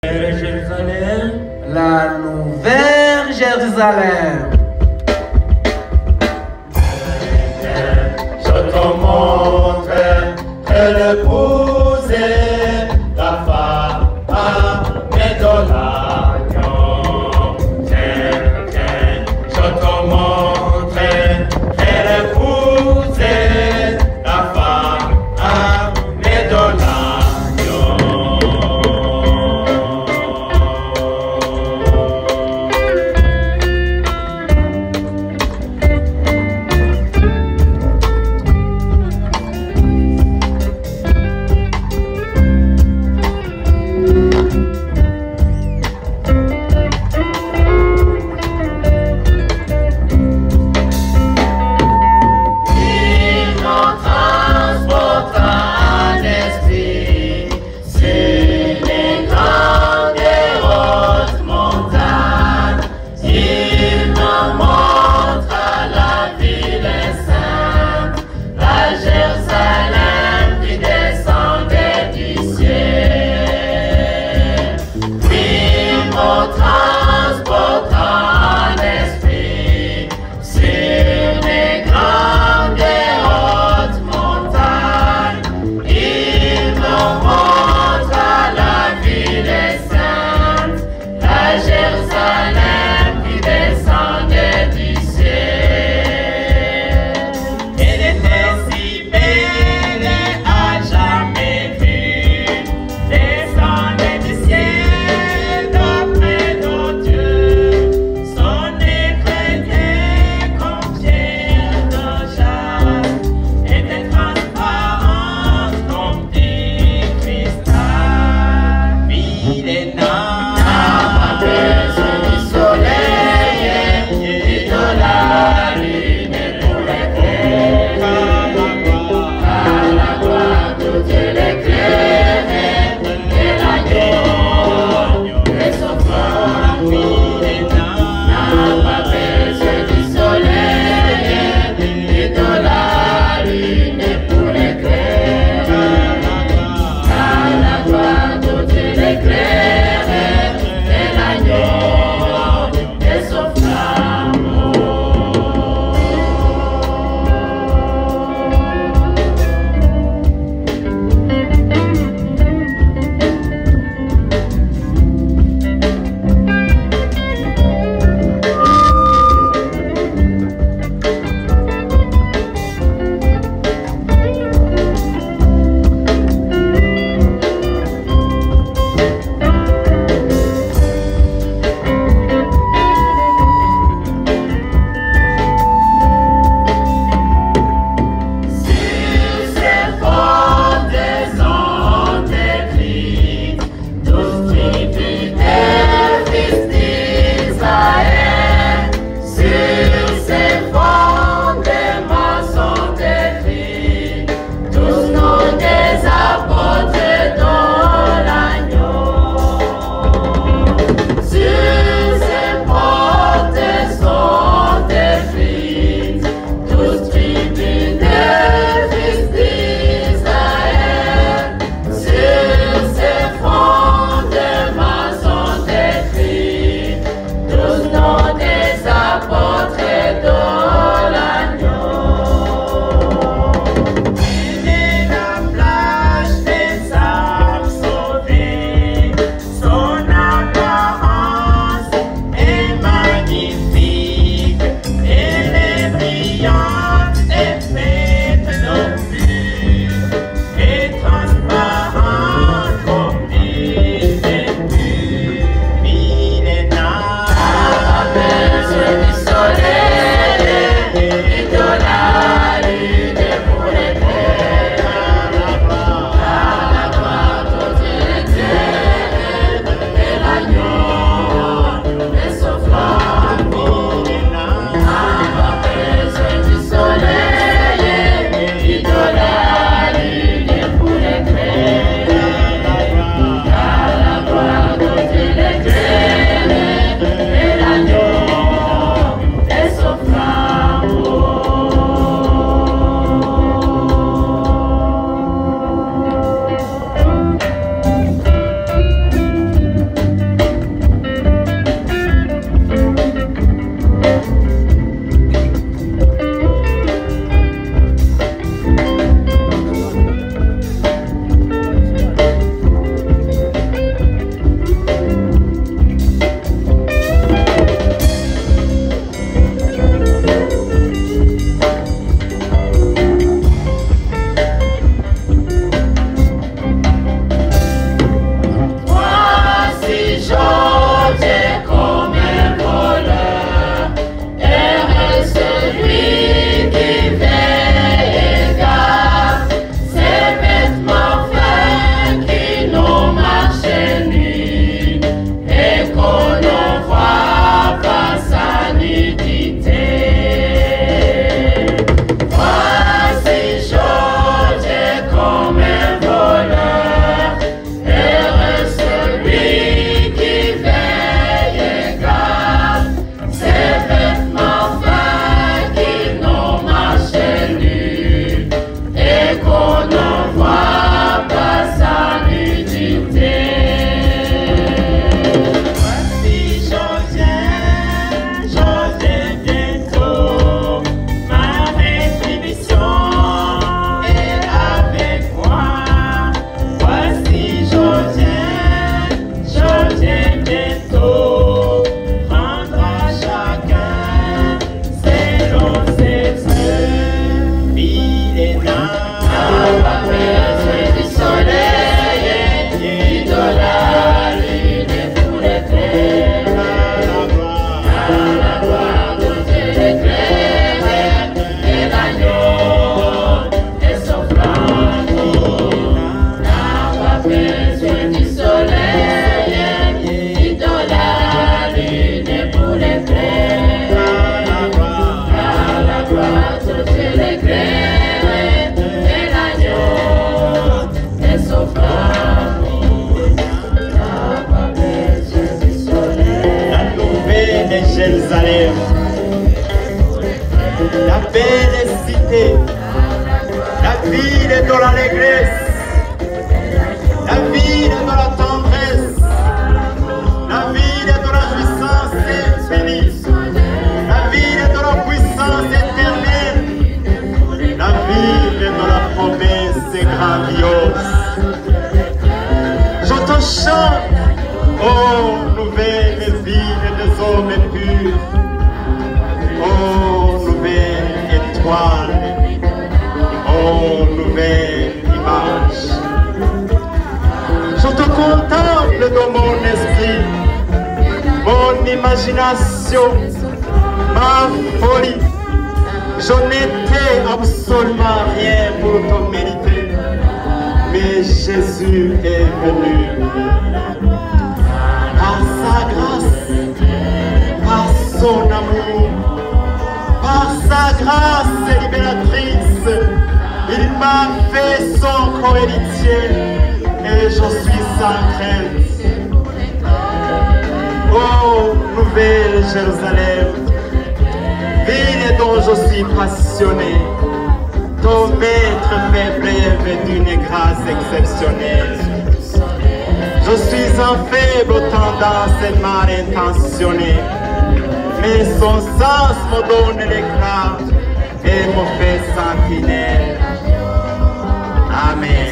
Jérusalem, la nouvelle Jérusalem. je te montre l'épouse, la femme de l'agneau. Tiens, je te montre l'épouse, la femme de l'agneau. Jérusalem, la belle cité, la ville de l'allégresse, la ville de la tendresse, la ville de la jouissance infinie, la ville de la puissance éternelle, la ville de la promesse grandiose. Je te chante, ô nouvelle ville des hommes purs, ô nouvelle étoile, ô nouvelle image. Je te contemple dans mon esprit, mon imagination, ma folie. Je n'étais absolument rien pour te mériter, mais Jésus est venu. Par sa grâce, par son amour, par sa grâce libératrice, il m'a fait son cohéritier et je suis sans crainte. Oh, nouvelle Jérusalem, ville dont je suis passionné, ton maître fait preuve d'une grâce exceptionnelle. Je suis un faible tendance mal intentionné, mais son sens me donne l'éclat et me fait sentinelle. Amen.